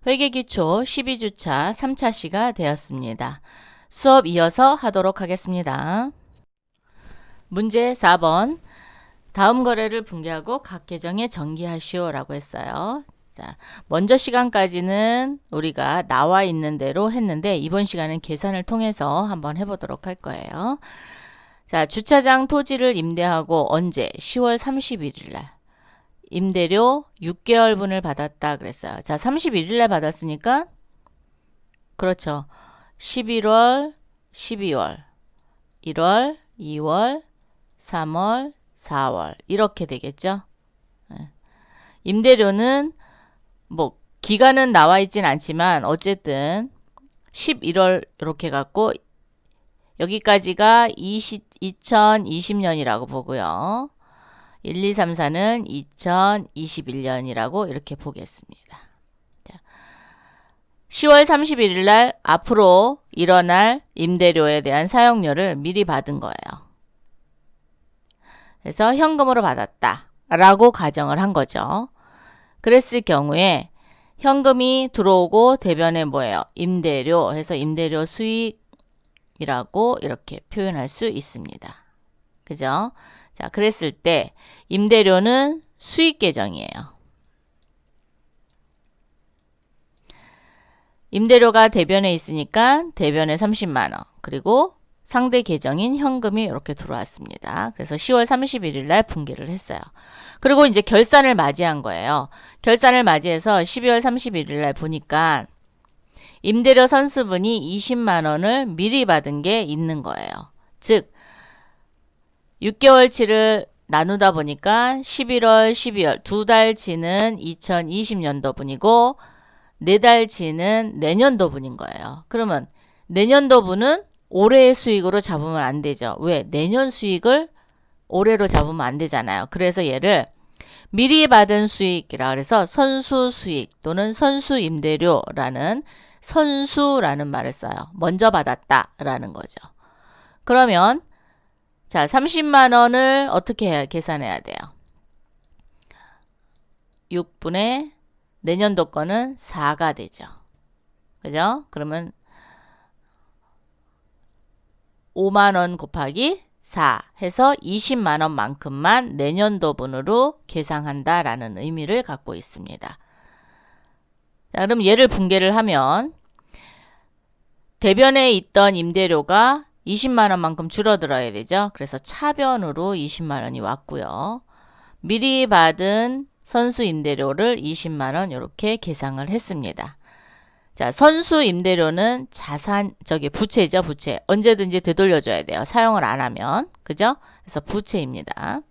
회계기초 12주차 3차 시가 되었습니다. 수업 이어서 하도록 하겠습니다. 문제 4번. 다음 거래를 붕괴하고 각 계정에 전기하시오 라고 했어요. 자, 먼저 시간까지는 우리가 나와 있는 대로 했는데 이번 시간은 계산을 통해서 한번 해보도록 할 거예요. 자, 주차장 토지를 임대하고 언제? 10월 31일 날. 임대료 6개월분을 받았다 그랬어요. 자, 31일 날 받았으니까 그렇죠. 11월, 12월, 1월, 2월, 3월, 4월 이렇게 되겠죠. 임대료는 뭐 기간은 나와 있진 않지만 어쨌든 11월 이렇게 갖고 여기까지가 2020년이라고 보고요. 1, 2, 3, 4는 2021년이라고 이렇게 보겠습니다. 자, 10월 31일 날 앞으로 일어날 임대료에 대한 사용료를 미리 받은 거예요. 그래서 현금으로 받았다 라고 가정을 한 거죠. 그랬을 경우에 현금이 들어오고 대변에 뭐예요? 임대료 해서 임대료 수익이라고 이렇게 표현할 수 있습니다. 그죠? 자, 그랬을 때 임대료는 수익 계정이에요. 임대료가 대변에 있으니까 대변에 30만 원 그리고 상대 계정인 현금이 이렇게 들어왔습니다. 그래서 10월 31일 날 붕괴를 했어요. 그리고 이제 결산을 맞이한 거예요. 결산을 맞이해서 12월 31일 날 보니까 임대료 선수분이 20만 원을 미리 받은 게 있는 거예요. 즉 6개월치를 나누다 보니까 11월, 12월 두 달치는 2020년도 분이고 네 달치는 내년도 분인 거예요. 그러면 내년도 분은 올해의 수익으로 잡으면 안 되죠. 왜? 내년 수익을 올해로 잡으면 안 되잖아요. 그래서 얘를 미리 받은 수익이라 그래서 선수 수익 또는 선수 임대료라는 선수라는 말을 써요. 먼저 받았다라는 거죠. 그러면 자, 30만 원을 어떻게 계산해야 돼요? 6분의 내년도 거는 4가 되죠. 그죠? 그러면 5만 원 곱하기 4 해서 20만 원만큼만 내년도분으로 계상한다라는 의미를 갖고 있습니다. 자, 그럼 얘를 붕괴를 하면 대변에 있던 임대료가 20만 원만큼 줄어들어야 되죠. 그래서 차변으로 20만 원이 왔고요. 미리 받은 선수 임대료를 20만 원 이렇게 계상을 했습니다. 자, 선수 임대료는 부채죠, 부채. 언제든지 되돌려줘야 돼요. 사용을 안 하면. 그죠? 그래서 부채입니다.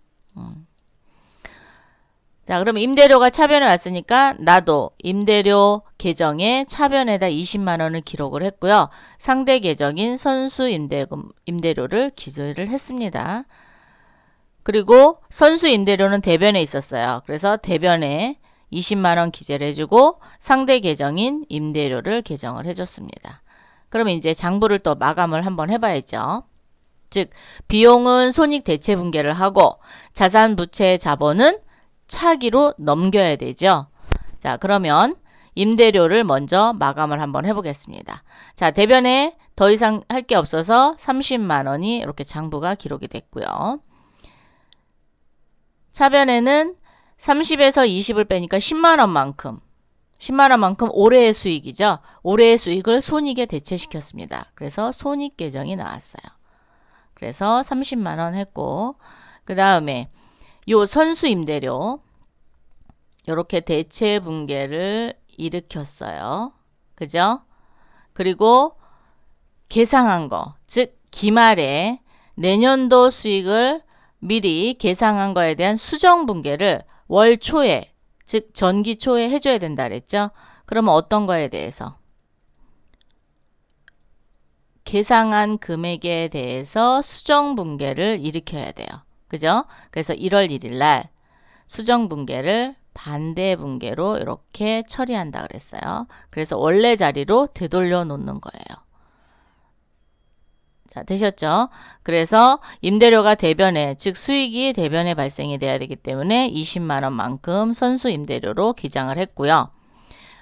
자, 그럼 임대료가 차변에 왔으니까 나도 임대료 계정에 차변에다 20만 원을 기록을 했고요. 상대 계정인 선수 임대료를 기재를 했습니다. 그리고 선수 임대료는 대변에 있었어요. 그래서 대변에 20만 원 기재를 해주고 상대 계정인 임대료를 계정을 해줬습니다. 그러면 이제 장부를 또 마감을 한번 해봐야죠. 즉 비용은 손익 대체 분괴를 하고 자산 부채 자본은 차기로 넘겨야 되죠. 자, 그러면 임대료를 먼저 마감을 한번 해보겠습니다. 자, 대변에 더 이상 할 게 없어서 30만 원이 이렇게 장부가 기록이 됐고요. 차변에는 30에서 20을 빼니까 10만 원만큼 올해의 수익이죠. 올해의 수익을 손익에 대체시켰습니다. 그래서 손익 계정이 나왔어요. 그래서 30만 원 했고 그 다음에 요 선수 임대료 이렇게 대체 분괴를 일으켰어요. 그죠? 그리고 계상한 거, 즉 기말에 내년도 수익을 미리 계상한 거에 대한 수정 분괴를 월 초에, 즉 전기 초에 해줘야 된다 그랬죠? 그러면 어떤 거에 대해서? 계상한 금액에 대해서 수정 분괴를 일으켜야 돼요. 그죠? 그래서 1월 1일 날 수정 분괴를 반대 분괴로 이렇게 처리한다 그랬어요. 그래서 원래 자리로 되돌려 놓는 거예요. 자, 되셨죠? 그래서 임대료가 대변에, 즉 수익이 대변에 발생이 돼야 되기 때문에 20만 원만큼 선수 임대료로 기장을 했고요.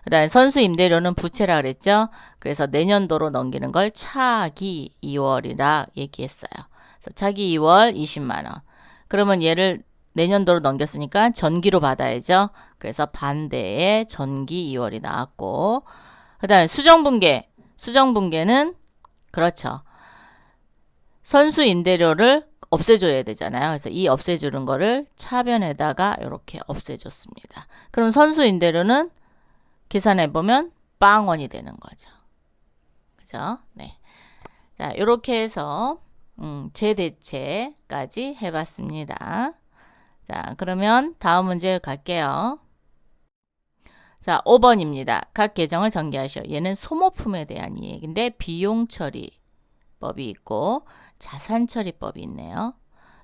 그 다음에 선수 임대료는 부채라 그랬죠. 그래서 내년도로 넘기는 걸 차기 2월이라 얘기했어요. 그래서 차기 2월 20만 원. 그러면 얘를 내년도로 넘겼으니까 전기로 받아야죠. 그래서 반대에 전기 2월이 나왔고, 그 다음에 수정분계. 수정분계는 그렇죠. 선수 임대료를 없애줘야 되잖아요. 그래서 이 없애주는 거를 차변에다가 이렇게 없애줬습니다. 그럼 선수 임대료는 계산해보면 빵원이 되는 거죠. 그죠? 네. 자, 이렇게 해서 재대체까지 해봤습니다. 자, 그러면 다음 문제 갈게요. 자, 5번입니다. 각 계정을 전개하시오. 얘는 소모품에 대한 이야기인데 비용 처리법이 있고 자산 처리법이 있네요.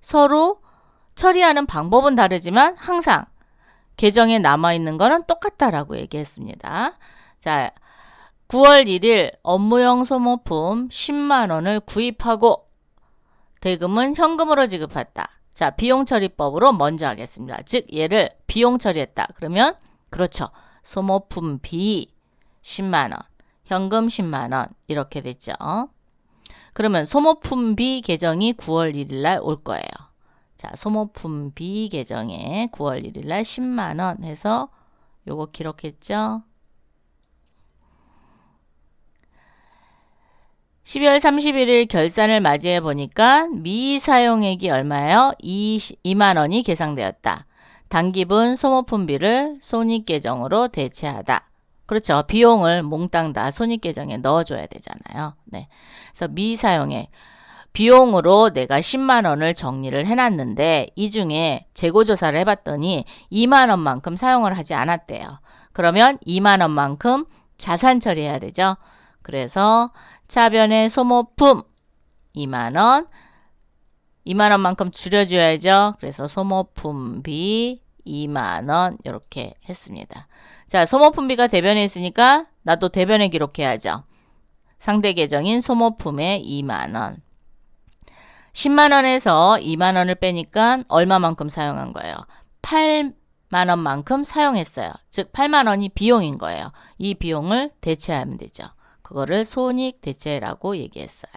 서로 처리하는 방법은 다르지만 항상 계정에 남아있는 거는 똑같다라고 얘기했습니다. 자, 9월 1일 업무용 소모품 10만 원을 구입하고 대금은 현금으로 지급했다. 자, 비용 처리법으로 먼저 하겠습니다. 즉 얘를 비용 처리했다. 그러면 그렇죠. 소모품 B 10만 원, 현금 10만 원 이렇게 됐죠. 그러면 소모품 B 계정이 9월 1일 날 올 거예요. 자, 소모품 B 계정에 9월 1일 날 10만 원 해서 요거 기록했죠. 12월 31일 결산을 맞이해 보니까 미사용액이 얼마예요? 2만 원이 계상되었다. 당기분 소모품비를 손익계정으로 대체하다. 그렇죠. 비용을 몽땅 다 손익계정에 넣어줘야 되잖아요. 네. 그래서 미사용액. 비용으로 내가 10만 원을 정리를 해놨는데 이 중에 재고조사를 해봤더니 2만 원만큼 사용을 하지 않았대요. 그러면 2만 원만큼 자산 처리해야 되죠. 그래서 차변의 소모품 2만 원, 2만 원만큼 줄여줘야죠. 그래서 소모품비 2만 원 이렇게 했습니다. 자, 소모품비가 대변에 있으니까 나도 대변에 기록해야죠. 상대 계정인 소모품에 2만 원. 10만 원에서 2만 원을 빼니까 얼마만큼 사용한 거예요? 8만 원만큼 사용했어요. 즉 8만 원이 비용인 거예요. 이 비용을 대체하면 되죠. 그거를 손익 대체라고 얘기했어요.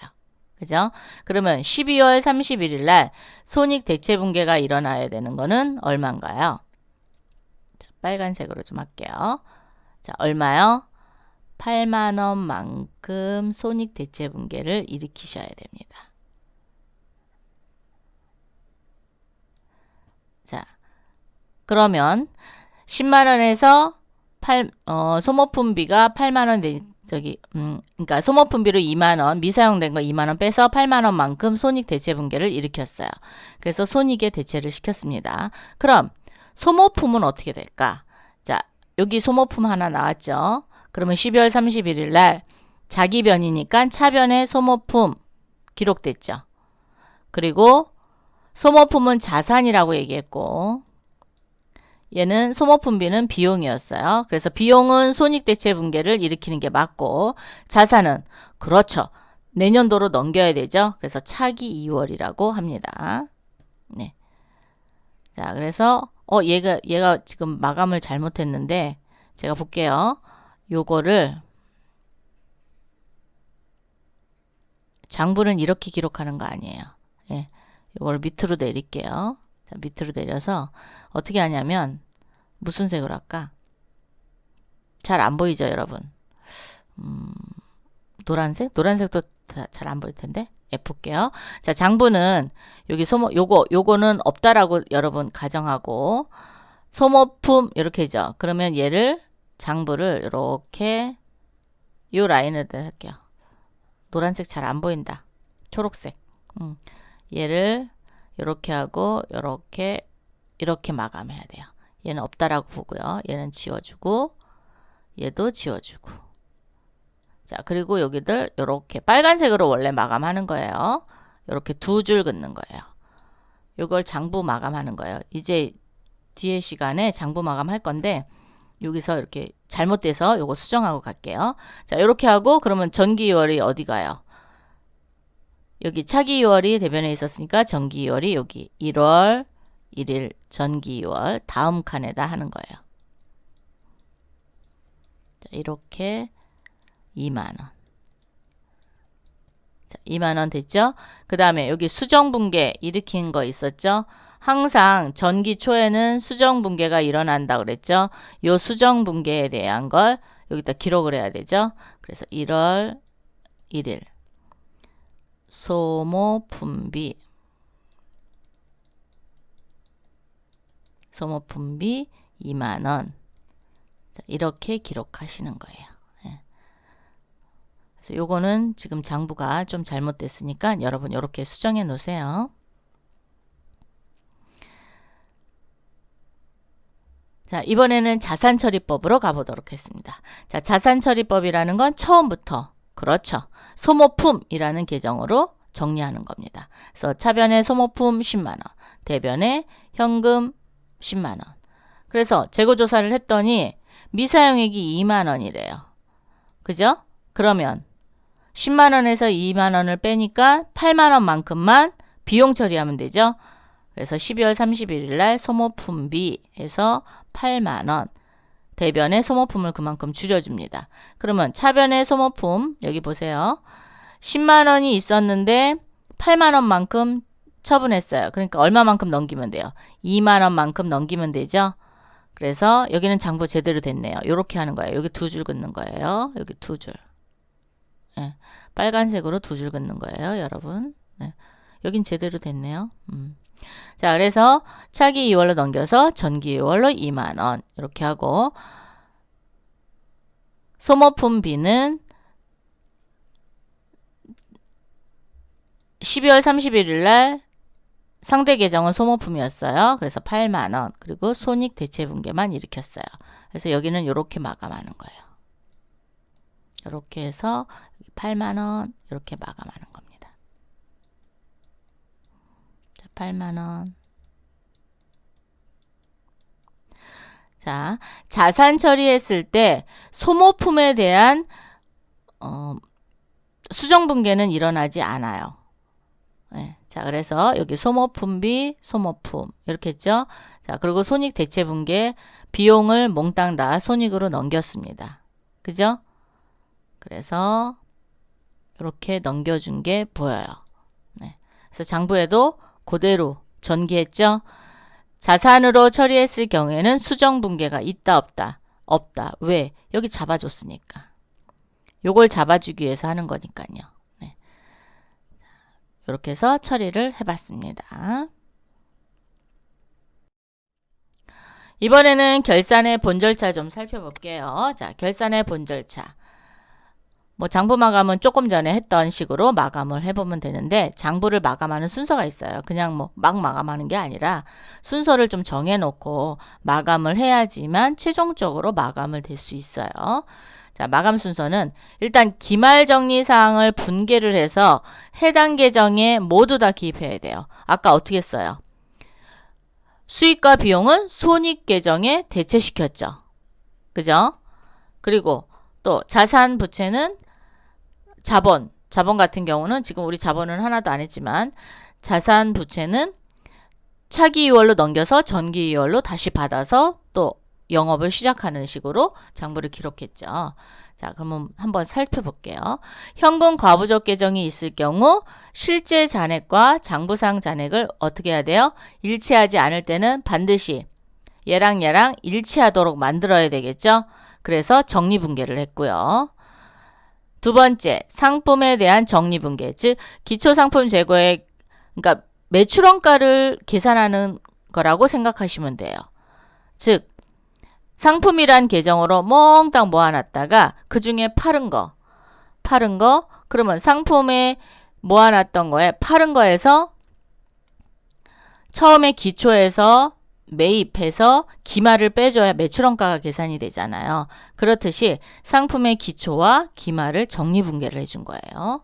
그죠? 그러면 12월 31일 날 손익 대체 분계가 일어나야 되는 거는 얼마인가요? 자, 빨간색으로 좀 할게요. 자, 얼마요? 8만 원만큼 손익 대체 분계를 일으키셔야 됩니다. 자, 그러면 10만 원에서 소모품비가 8만 원 그러니까 소모품비로 2만 원, 미사용된 거 2만 원 빼서 8만 원만큼 손익 대체 분계를 일으켰어요. 그래서 손익에 대체를 시켰습니다. 그럼 소모품은 어떻게 될까? 자, 여기 소모품 하나 나왔죠. 그러면 12월 31일 날 자기 변이니까 차변에 소모품 기록됐죠. 그리고 소모품은 자산이라고 얘기했고 얘는 소모품비는 비용이었어요. 그래서 비용은 손익대체 분계를 일으키는 게 맞고 자산은 그렇죠. 내년도로 넘겨야 되죠. 그래서 차기 2월이라고 합니다. 네. 자, 그래서 얘가 지금 마감을 잘못했는데 제가 볼게요. 요거를 장부는 이렇게 기록하는 거 아니에요. 예. 요걸 밑으로 내릴게요. 자, 밑으로 내려서 어떻게 하냐면 무슨 색으로 할까? 잘 안 보이죠, 여러분? 노란색? 노란색도 잘 안 보일 텐데. F볼게요. 자, 장부는 여기 요거는 없다라고 여러분 가정하고 소모품 이렇게죠. 그러면 얘를 장부를 이렇게 요 라인을 할게요. 노란색 잘 안 보인다. 초록색. 얘를 이렇게 하고 이렇게 마감해야 돼요. 얘는 없다라고 보고요. 얘는 지워주고 얘도 지워주고 자, 그리고 여기들 이렇게 빨간색으로 원래 마감하는 거예요. 이렇게 두 줄 긋는 거예요. 이걸 장부 마감하는 거예요. 이제 뒤에 시간에 장부 마감할 건데 여기서 이렇게 잘못돼서 요거 수정하고 갈게요. 자, 이렇게 하고 그러면 전기 2월이 어디 가요? 여기 차기 2월이 대변에 있었으니까 전기 2월이 여기 1월 1일 전기 2월 다음 칸에다 하는 거예요. 이렇게 2만원. 자, 2만원 됐죠? 그 다음에 여기 수정분계 일으킨 거 있었죠? 항상 전기 초에는 수정분계가 일어난다 그랬죠? 요 수정분계에 대한 걸 여기다 기록을 해야 되죠? 그래서 1월 1일 소모품비 2만원. 이렇게 기록하시는 거예요. 예. 그래서 요거는 지금 장부가 좀 잘못됐으니까 여러분 이렇게 수정해 놓으세요. 자, 이번에는 자산처리법으로 가보도록 하겠습니다. 자, 자산처리법이라는 건 처음부터, 그렇죠, 소모품이라는 계정으로 정리하는 겁니다. 그래서 차변에 소모품 10만원, 대변에 현금 10만원. 그래서 재고조사를 했더니 미사용액이 2만원이래요. 그죠? 그러면 10만원에서 2만원을 빼니까 8만원만큼만 비용 처리하면 되죠. 그래서 12월 31일 날 소모품비에서 8만원, 대변에 소모품을 그만큼 줄여줍니다. 그러면 차변의 소모품 여기 보세요. 10만원이 있었는데 8만원만큼 처분했어요. 그러니까 얼마만큼 넘기면 돼요? 2만원만큼 넘기면 되죠. 그래서 여기는 장부 제대로 됐네요. 이렇게 하는 거예요. 여기 2줄 긋는 거예요. 여기 2줄. 네, 빨간색으로 2줄 긋는 거예요, 여러분. 네, 여긴 제대로 됐네요. 자, 그래서 차기 2월로 넘겨서 전기 2월로 2만원 이렇게 하고, 소모품비는 12월 31일 날 상대 계정은 소모품이었어요. 그래서 8만원, 그리고 손익 대체분계만 일으켰어요. 그래서 여기는 이렇게 마감하는 거예요. 이렇게 해서 8만원 이렇게 마감하는 겁니다. 8만원. 자, 자산 처리했을 때 소모품에 대한 수정분계는 일어나지 않아요. 네. 자, 그래서 여기 소모품비, 소모품 이렇게 했죠. 자, 그리고 손익 대체분계 비용을 몽땅 다 손익으로 넘겼습니다. 그죠? 그래서 이렇게 넘겨준 게 보여요. 네. 그래서 장부에도 그대로 전기했죠. 자산으로 처리했을 경우에는 수정분계가 있다 없다? 없다. 왜? 여기 잡아줬으니까. 요걸 잡아주기 위해서 하는 거니까요. 네. 이렇게 해서 처리를 해봤습니다. 이번에는 결산의 본 절차 좀 살펴볼게요. 자, 결산의 본 절차. 뭐 장부 마감은 조금 전에 했던 식으로 마감을 해보면 되는데, 장부를 마감하는 순서가 있어요. 그냥 뭐 막 마감하는 게 아니라 순서를 좀 정해놓고 마감을 해야지만 최종적으로 마감을 될 수 있어요. 자, 마감 순서는 일단 기말 정리 사항을 분계를 해서 해당 계정에 모두 다 기입해야 돼요. 아까 어떻게 했어요? 수익과 비용은 손익 계정에 대체시켰죠. 그죠? 그리고 또 자산 부채는 자본 같은 경우는 지금 우리 자본은 하나도 안 했지만, 자산 부채는 차기 2월로 넘겨서 전기 2월로 다시 받아서 또 영업을 시작하는 식으로 장부를 기록했죠. 자, 그러면 한번 살펴볼게요. 현금 과부족 계정이 있을 경우 실제 잔액과 장부상 잔액을 어떻게 해야 돼요? 일치하지 않을 때는 반드시 얘랑 일치하도록 만들어야 되겠죠. 그래서 정리분계를 했고요. 두 번째, 상품에 대한 정리분계, 즉 기초상품 재고액, 그러니까 매출원가를 계산하는 거라고 생각하시면 돼요. 즉 상품이란 계정으로 몽땅 모아놨다가 그 중에 팔은 거, 그러면 상품에 모아놨던 거에 팔은 거에서 처음에 기초에서 매입해서 기말을 빼줘야 매출원가가 계산이 되잖아요. 그렇듯이 상품의 기초와 기말을 정리분계를 해준 거예요.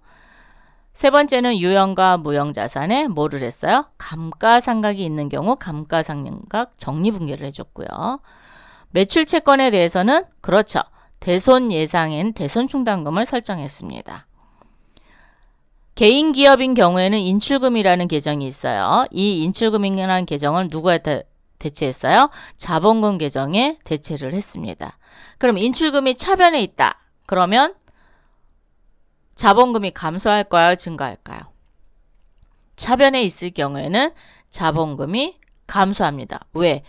세 번째는 유형과 무형자산에 뭐를 했어요? 감가상각이 있는 경우 감가상각 정리분계를 해줬고요. 매출채권에 대해서는 그렇죠, 대손 예상엔 대손충당금을 설정했습니다. 개인 기업인 경우에는 인출금이라는 계정이 있어요. 이 인출금이라는 계정을 누구한테 대체했어요? 자본금 계정에 대체를 했습니다. 그럼 인출금이 차변에 있다. 그러면 자본금이 감소할까요? 증가할까요? 차변에 있을 경우에는 자본금이 감소합니다. 왜?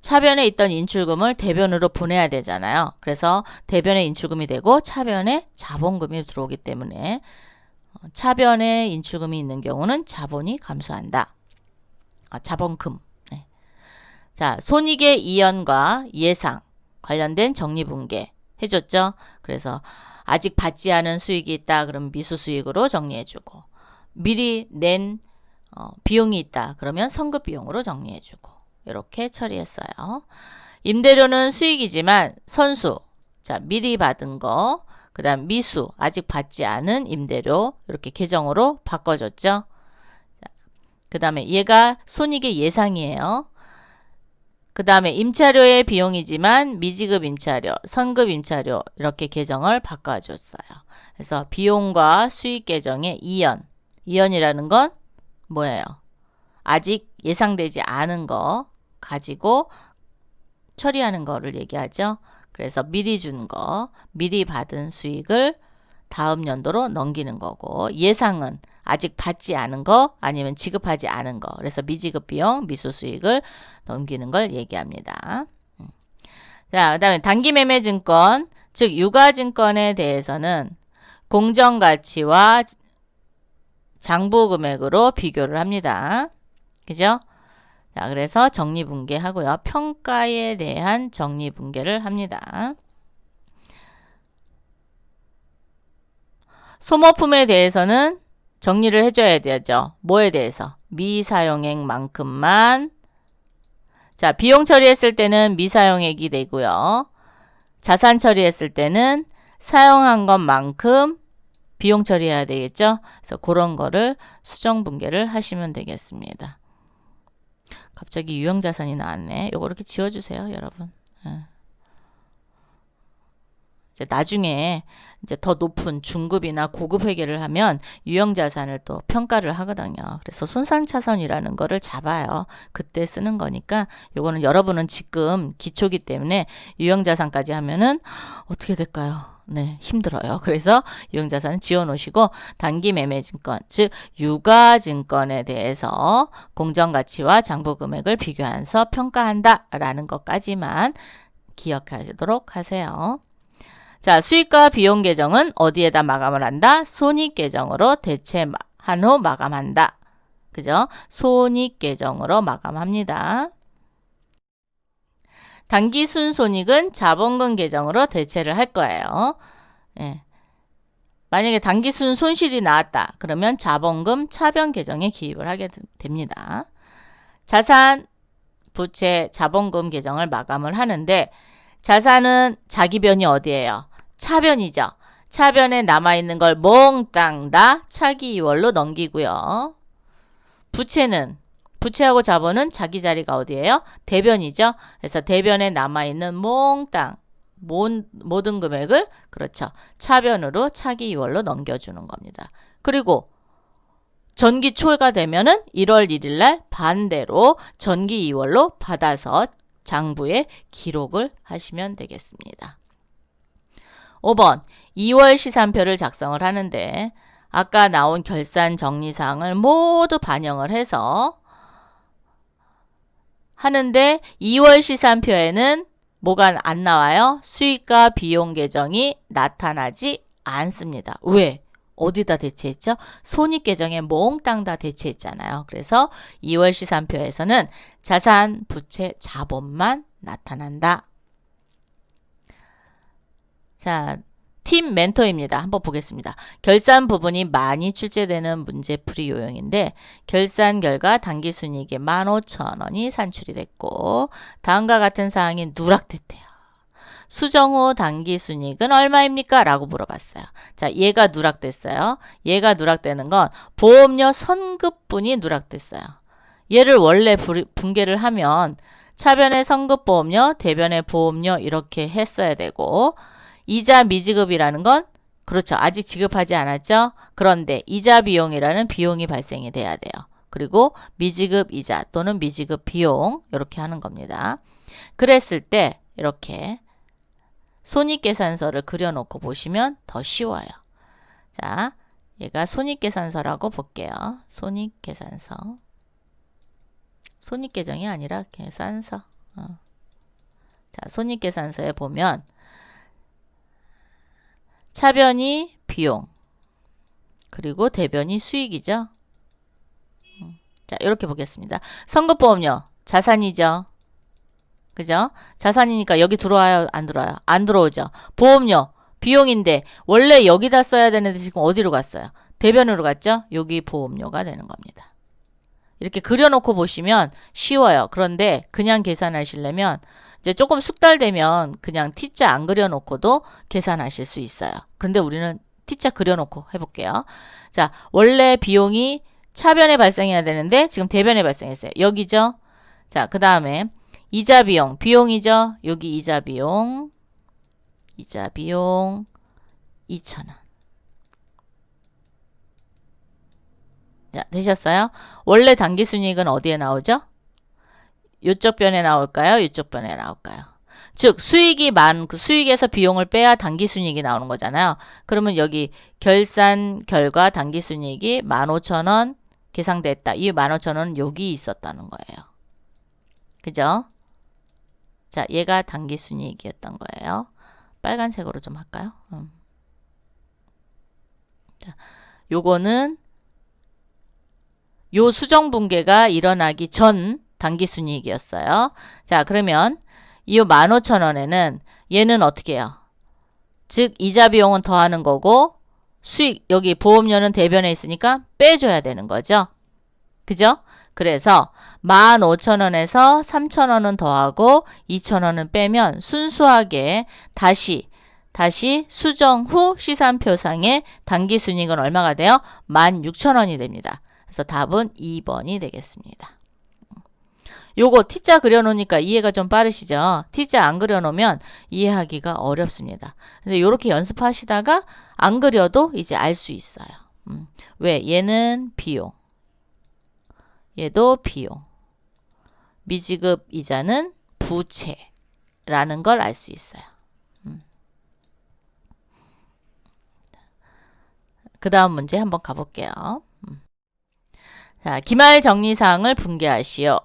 차변에 있던 인출금을 대변으로 보내야 되잖아요. 그래서 대변에 인출금이 되고 차변에 자본금이 들어오기 때문에 차변에 인출금이 있는 경우는 자본이 감소한다. 자본금. 네. 자, 손익의 이연과 예상 관련된 정리분계 해줬죠. 그래서 아직 받지 않은 수익이 있다. 그럼 미수수익으로 정리해주고, 미리 낸 비용이 있다. 그러면 선급비용으로 정리해주고, 이렇게 처리했어요. 임대료는 수익이지만 선수, 자, 미리 받은 거, 그 다음 미수, 아직 받지 않은 임대료, 이렇게 계정으로 바꿔줬죠. 그 다음에 얘가 손익의 예상이에요. 그 다음에 임차료의 비용이지만 미지급 임차료, 선급 임차료 이렇게 계정을 바꿔줬어요. 그래서 비용과 수익 계정의 이연. 이연이라는 건 뭐예요? 아직 예상되지 않은 거 가지고 처리하는 거를 얘기하죠. 그래서 미리 준 거, 미리 받은 수익을 다음 연도로 넘기는 거고, 예상은 아직 받지 않은 거 아니면 지급하지 않은 거. 그래서 미지급 비용, 미수 수익을 넘기는 걸 얘기합니다. 자, 그다음에 단기 매매 증권, 즉 유가 증권에 대해서는 공정 가치와 장부 금액으로 비교를 합니다. 그죠? 자, 그래서 정리 분계하고요. 평가에 대한 정리 분계를 합니다. 소모품에 대해서는 정리를 해줘야 되죠. 뭐에 대해서? 미사용액만큼만. 자, 비용 처리했을 때는 미사용액이 되고요. 자산 처리했을 때는 사용한 것만큼 비용 처리해야 되겠죠. 그래서 그런 거를 수정 분계를 하시면 되겠습니다. 갑자기 유형자산이 나왔네. 요거 이렇게 지워주세요, 여러분. 이제 나중에 이제 더 높은 중급이나 고급 회계를 하면 유형자산을 또 평가를 하거든요. 그래서 손상차손이라는 거를 잡아요. 그때 쓰는 거니까 요거는 여러분은 지금 기초기 때문에 유형자산까지 하면은 어떻게 될까요? 네, 힘들어요. 그래서 유형자산은 지워놓으시고 단기 매매증권, 즉 유가증권에 대해서 공정가치와 장부금액을 비교해서 평가한다라는 것까지만 기억하시도록 하세요. 자, 수익과 비용 계정은 어디에다 마감을 한다? 손익 계정으로 대체한 후 마감한다. 그죠? 손익 계정으로 마감합니다. 단기 순손익은 자본금 계정으로 대체를 할 거예요. 예. 만약에 단기 순손실이 나왔다. 그러면 자본금 차변 계정에 기입을 하게 됩니다. 자산, 부채, 자본금 계정을 마감을 하는데 자산은 자기변이 어디예요? 차변이죠. 차변에 남아있는 걸 몽땅 다 차기 2월로 넘기고요. 부채는 부채하고 자본은 자기 자리가 어디예요? 대변이죠. 그래서 대변에 남아있는 몽땅 모든 금액을 그렇죠. 차변으로 차기 2월로 넘겨주는 겁니다. 그리고 전기 초가 되면은 1월 1일 날 반대로 전기 2월로 받아서 장부에 기록을 하시면 되겠습니다. 5번 2월 시산표를 작성을 하는데 아까 나온 결산 정리사항을 모두 반영을 해서 하는데 2월 시산표에는 뭐가 안 나와요? 수익과 비용 계정이 나타나지 않습니다. 왜? 어디다 대체했죠? 손익 계정에 몽땅 다 대체했잖아요. 그래서 2월 시산표에서는 자산, 부채, 자본만 나타난다. 자, 팀 멘토입니다. 한번 보겠습니다. 결산 부분이 많이 출제되는 문제풀이 요령인데 결산 결과 당기순이익이 15,000원이 산출이 됐고 다음과 같은 사항이 누락됐대요. 수정 후 당기순이익은 얼마입니까? 라고 물어봤어요. 자, 얘가 누락됐어요. 얘가 누락되는 건 보험료 선급분이 누락됐어요. 얘를 원래 분계를 하면 차변의 선급보험료, 대변의 보험료 이렇게 했어야 되고 이자 미지급이라는 건 그렇죠. 아직 지급하지 않았죠. 그런데 이자 비용이라는 비용이 발생이 돼야 돼요. 그리고 미지급 이자 또는 미지급 비용 이렇게 하는 겁니다. 그랬을 때 이렇게 손익계산서를 그려놓고 보시면 더 쉬워요. 자, 얘가 손익계산서라고 볼게요. 손익계산서. 손익계정이 아니라 계산서. 자, 손익계산서에 보면 차변이 비용, 그리고 대변이 수익이죠. 자, 이렇게 보겠습니다. 선급보험료, 자산이죠. 그죠? 자산이니까 여기 들어와요? 안 들어와요? 안 들어오죠. 보험료, 비용인데 원래 여기다 써야 되는데 지금 어디로 갔어요? 대변으로 갔죠? 여기 보험료가 되는 겁니다. 이렇게 그려놓고 보시면 쉬워요. 그런데 그냥 계산하시려면 이제 조금 숙달되면 그냥 T자 안 그려놓고도 계산하실 수 있어요. 근데 우리는 T자 그려놓고 해볼게요. 자, 원래 비용이 차변에 발생해야 되는데 지금 대변에 발생했어요. 여기죠? 자, 그 다음에 이자 비용, 비용이죠? 여기 이자 비용 2,000원. 자, 되셨어요? 원래 당기순이익은 어디에 나오죠? 이쪽 변에 나올까요? 이쪽 변에 나올까요? 즉 수익이 그 수익에서 비용을 빼야 당기순이익이 나오는 거잖아요. 그러면 여기 결산 결과 당기순이익이 15,000원 계상됐다. 이 15,000원은 여기 있었다는 거예요. 그죠? 자, 얘가 당기순이익이었던 거예요. 빨간색으로 좀 할까요? 자, 요거는 요 수정분계가 일어나기 전 당기순이익이었어요. 자, 그러면 이 15,000원에는 얘는 어떻게 해요? 즉 이자 비용은 더하는 거고 수익 여기 보험료는 대변에 있으니까 빼줘야 되는 거죠. 그죠? 그래서 15,000원에서 3,000원은 더하고 2,000원은 빼면 순수하게 다시 수정 후 시산표상의 당기순이익은 얼마가 돼요? 16,000원이 됩니다. 그래서 답은 2번이 되겠습니다. 요거 T자 그려놓으니까 이해가 좀 빠르시죠? T자 안 그려놓으면 이해하기가 어렵습니다. 근데 이렇게 연습하시다가 안 그려도 이제 알 수 있어요. 왜? 얘는 비용. 얘도 비용. 미지급 이자는 부채라는 걸 알 수 있어요. 그 다음 문제 한번 가볼게요. 자, 기말 정리사항을 분개하시오.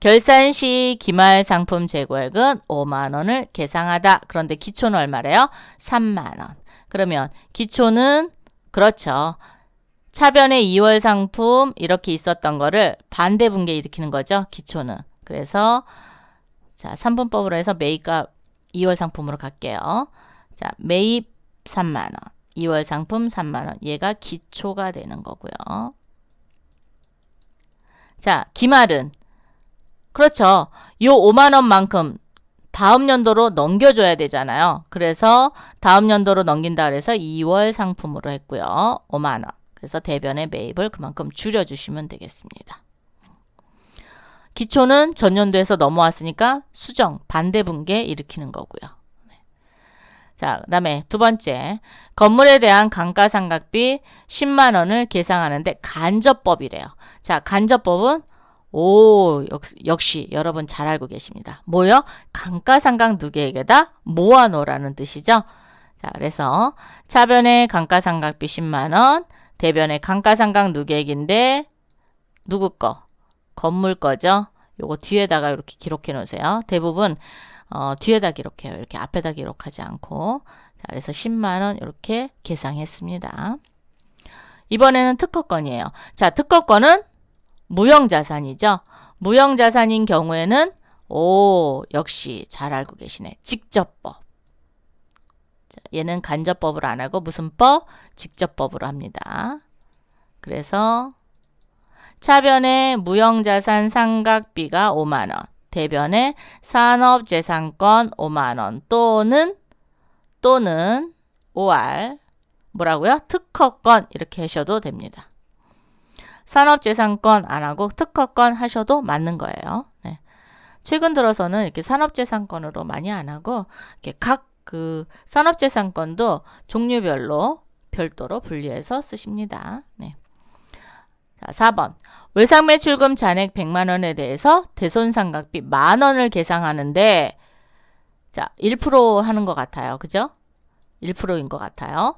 결산 시 기말 상품 재고액은 5만 원을 계상하다. 그런데 기초는 얼마래요? 3만 원. 그러면 기초는 그렇죠. 차변에 2월 상품 이렇게 있었던 거를 반대 분계 일으키는 거죠. 기초는. 그래서 자, 3분법으로 해서 매입값 2월 상품으로 갈게요. 자, 매입 3만 원. 2월 상품 3만 원. 얘가 기초가 되는 거고요. 자, 기말은 그렇죠. 요 5만 원만큼 다음 연도로 넘겨줘야 되잖아요. 그래서 다음 연도로 넘긴다 그래서 2월 상품으로 했고요. 5만 원. 그래서 대변의 매입을 그만큼 줄여주시면 되겠습니다. 기초는 전년도에서 넘어왔으니까 수정, 반대 분계 일으키는 거고요. 자, 그 다음에 두 번째, 건물에 대한 감가상각비 10만 원을 계상하는데 간접법이래요. 자, 간접법은 역시 여러분 잘 알고 계십니다. 뭐요? 감가상각 누계액에다 모아놓으라는 뜻이죠. 자, 그래서 차변의 감가상각비 10만 원, 대변의 감가상각 누계액인데 누구 거? 건물 거죠. 요거 뒤에다가 이렇게 기록해 놓으세요. 대부분 뒤에다 기록해요. 이렇게 앞에다 기록하지 않고. 자, 그래서 10만 원 이렇게 계상했습니다. 이번에는 특허건이에요. 자, 특허건은 무형자산이죠. 무형자산인 경우에는 역시 잘 알고 계시네. 직접법. 자, 얘는 간접법으로 안 하고 무슨 법? 직접법으로 합니다. 그래서 차변의 무형자산 상각비가 5만 원, 대변의 산업재산권 5만 원 또는 OR 뭐라고요? 특허권 이렇게 하셔도 됩니다. 산업재산권 안 하고 특허권 하셔도 맞는 거예요. 네. 최근 들어서는 이렇게 산업재산권으로 많이 안 하고 이렇게 각 그 산업재산권도 종류별로 별도로 분리해서 쓰십니다. 네. 자, 4번. 외상매출금 잔액 100만 원에 대해서 대손상각비 10,000원을 계상하는데 자, 1% 하는 것 같아요. 그죠? 1%인 것 같아요.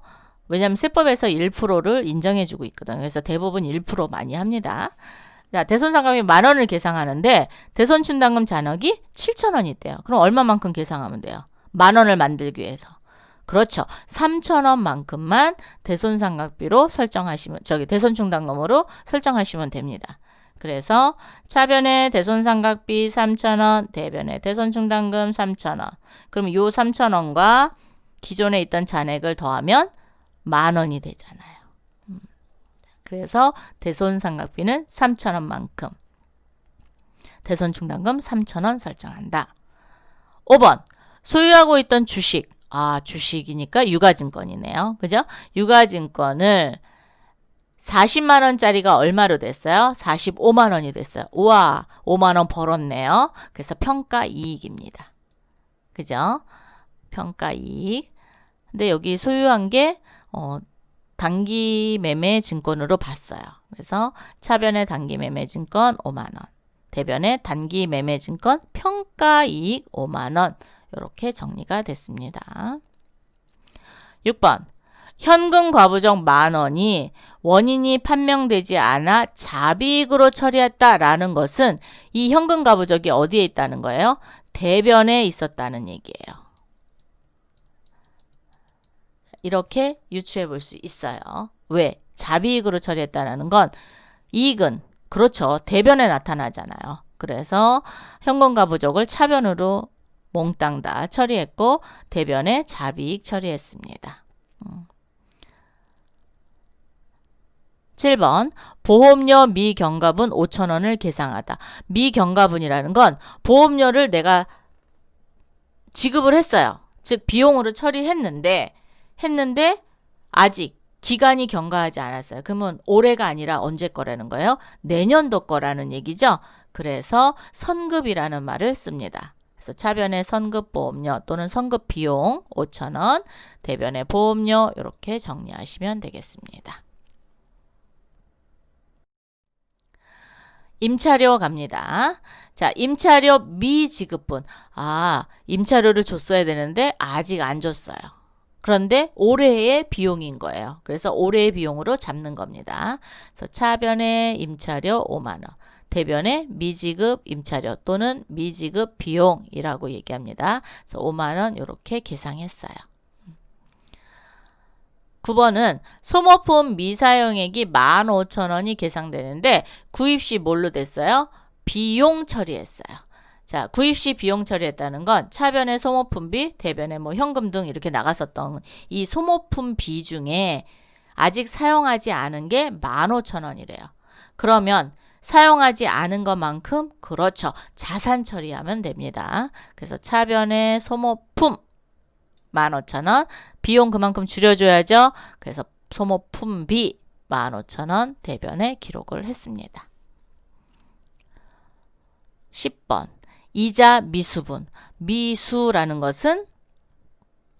왜냐하면 세법에서 1%를 인정해주고 있거든요. 그래서 대부분 1% 많이 합니다. 자, 대손상각비 10,000원을 계상하는데 대손충당금 잔액이 7,000원이 있대요. 그럼 얼마만큼 계상하면 돼요? 10,000원을 만들기 위해서. 그렇죠. 3,000원만큼만 대손상각비로 설정하시면, 대손충당금으로 설정하시면 됩니다. 그래서 차변의 대손상각비 3,000원, 대변의 대손충당금 3,000원. 그럼 요 3,000원과 기존에 있던 잔액을 더하면 10,000원이 되잖아요. 그래서 대손상각비는 3,000원만큼, 대손충당금 3,000원 설정한다. 5번, 소유하고 있던 주식. 주식이니까 유가증권이네요. 그죠? 유가증권을 40만원짜리가 얼마로 됐어요? 45만원이 됐어요. 우와, 5만원 벌었네요. 그래서 평가이익입니다. 그죠? 평가이익. 근데 여기 소유한 게 단기 매매 증권으로 봤어요. 그래서 차변의 단기 매매 증권 5만원, 대변의 단기 매매 증권 평가이익 5만원. 이렇게 정리가 됐습니다. 6번, 현금 과부정 10,000원이 원인이 판명되지 않아 자비익으로 처리했다라는 것은 이 현금 과부정이 어디에 있다는 거예요? 대변에 있었다는 얘기예요. 이렇게 유추해 볼 수 있어요. 왜? 자비익으로 처리했다는 건 이익은 그렇죠. 대변에 나타나잖아요. 그래서 현금 과부정을 차변으로 몽땅 다 처리했고 대변에 자비익 처리했습니다. 7번, 보험료 미경과분 5,000원을 계상하다. 미경과분이라는 건 보험료를 내가 지급을 했어요. 즉 비용으로 처리했는데 아직 기간이 경과하지 않았어요. 그러면 올해가 아니라 언제 거라는 거예요? 내년도 거라는 얘기죠. 그래서 선급이라는 말을 씁니다. 그래서 차변의 선급보험료 또는 선급비용 5,000원, 대변의 보험료 이렇게 정리하시면 되겠습니다. 임차료 갑니다. 자, 임차료 미지급분. 임차료를 줬어야 되는데 아직 안 줬어요. 그런데 올해의 비용인 거예요. 그래서 올해의 비용으로 잡는 겁니다. 그래서 차변의 임차료 5만 원, 대변의 미지급 임차료 또는 미지급 비용이라고 얘기합니다. 그래서 5만 원 이렇게 계상했어요. 9번은 소모품 미사용액이 15,000원이 계상되는데 구입 시 뭘로 됐어요? 비용 처리했어요. 자, 구입 시 비용 처리했다는 건 차변의 소모품비, 대변의 현금 등 이렇게 나갔었던 이 소모품비 중에 아직 사용하지 않은 게 15,000원이래요. 그러면 사용하지 않은 것만큼 그렇죠. 자산 처리하면 됩니다. 그래서 차변의 소모품 15,000원, 비용 그만큼 줄여줘야죠. 그래서 소모품비 15,000원 대변에 기록을 했습니다. 10번, 이자 미수분. 미수라는 것은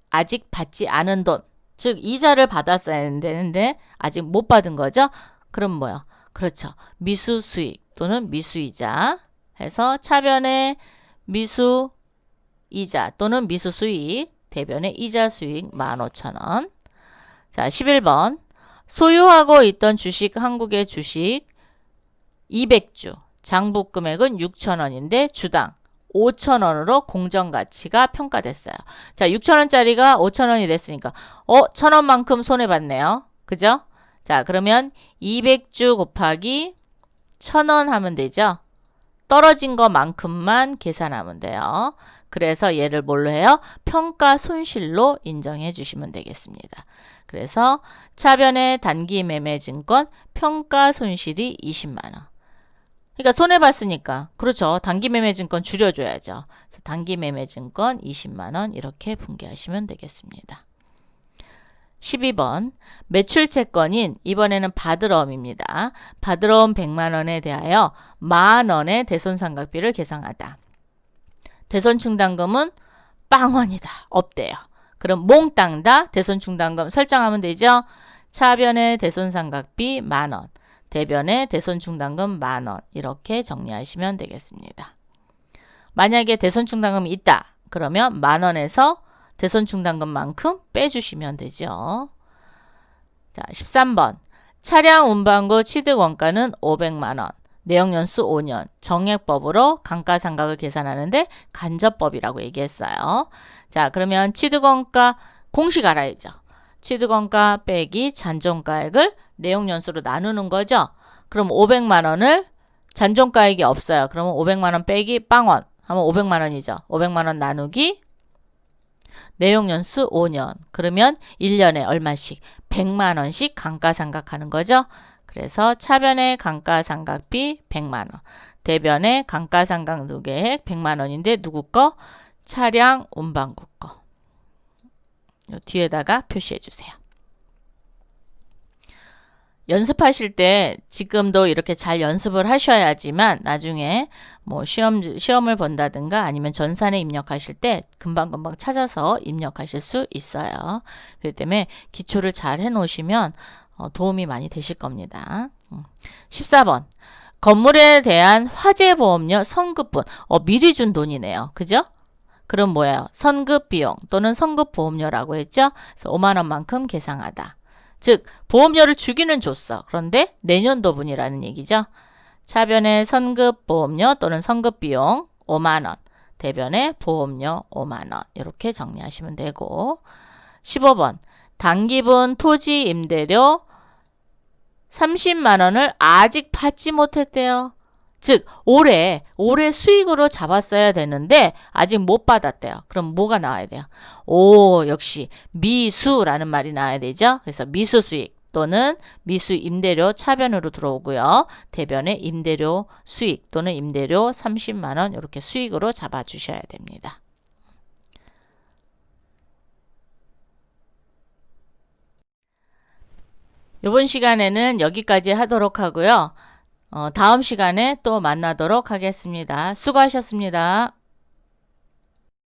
아직 받지 않은 돈, 즉 이자를 받았어야 되는데 아직 못 받은 거죠. 그럼 뭐요? 그렇죠. 미수 수익 또는 미수이자 해서 차변의 미수 이자 또는 미수 수익, 대변의 이자 수익 15,000원. 자, 11번. 소유하고 있던 주식, 한국의 주식 200주. 장부 금액은 6,000원인데 주당 5,000원으로 공정가치가 평가됐어요. 자, 6,000원짜리가 5,000원이 됐으니까 1,000원만큼 손해봤네요. 그죠? 자, 그러면 200주 곱하기 1,000원 하면 되죠. 떨어진 것만큼만 계산하면 돼요. 그래서 얘를 뭘로 해요? 평가 손실로 인정해 주시면 되겠습니다. 그래서 차변의 단기 매매 증권 평가 손실이 20만 원. 그러니까 손해봤으니까 그렇죠. 단기 매매 증권 줄여줘야죠. 그래서 단기 매매 증권 20만 원 이렇게 분개하시면 되겠습니다. 12번 매출 채권인 이번에는 받으러움입니다. 받으러움 100만 원에 대하여 10,000원의 대손상각비를 계상하다. 대손충당금은 빵원이다. 없대요. 그럼 몽땅 다 대손충당금 설정하면 되죠. 차변의 대손상각비 10,000원, 대변의 대손충당금 10,000원 이렇게 정리하시면 되겠습니다. 만약에 대손충당금이 있다. 그러면 10,000원에서 대손 충당금만큼 빼주시면 되죠. 자, 13번. 차량 운반구 취득 원가는 500만원. 내역연수 5년. 정액법으로 감가상각을 계산하는데 간접법이라고 얘기했어요. 자, 그러면 취득원가 공식 알아야죠. 취득원가 빼기 잔존가액을 내역연수로 나누는 거죠. 그럼 500만원을 잔존가액이 없어요. 그러면 500만원 빼기 빵원 하면 500만원이죠. 500만원 나누기 내역연수 5년. 그러면 1년에 얼마씩? 100만원씩 감가상각하는 거죠. 그래서 차변의 감가상각비 100만원. 대변의 감가상각 누계액 100만원인데 누구 거? 차량 운반구 거. 요 뒤에다가 표시해 주세요. 연습하실 때 지금도 이렇게 잘 연습을 하셔야지만 나중에 뭐 시험을 본다든가 아니면 전산에 입력하실 때 금방금방 찾아서 입력하실 수 있어요. 그렇기 때문에 기초를 잘 해놓으시면 도움이 많이 되실 겁니다. 14번. 건물에 대한 화재보험료 선급분. 미리 준 돈이네요. 그죠? 그럼 뭐예요? 선급비용 또는 선급보험료라고 했죠? 그래서 5만원만큼 계상하다. 즉 보험료를 주기는 줬어. 그런데 내년도분이라는 얘기죠. 차변의 선급보험료 또는 선급비용 5만원. 대변의 보험료 5만원. 이렇게 정리하시면 되고 15번. 단기분 토지 임대료 30만원을 아직 받지 못했대요. 즉 올해 수익으로 잡았어야 되는데 아직 못 받았대요. 그럼 뭐가 나와야 돼요? 오, 역시 미수라는 말이 나와야 되죠. 그래서 미수 수익 또는 미수 임대료 차변으로 들어오고요. 대변의 임대료 수익 또는 임대료 30만원 이렇게 수익으로 잡아주셔야 됩니다. 이번 시간에는 여기까지 하도록 하고요. 다음 시간에 또 만나도록 하겠습니다. 수고하셨습니다.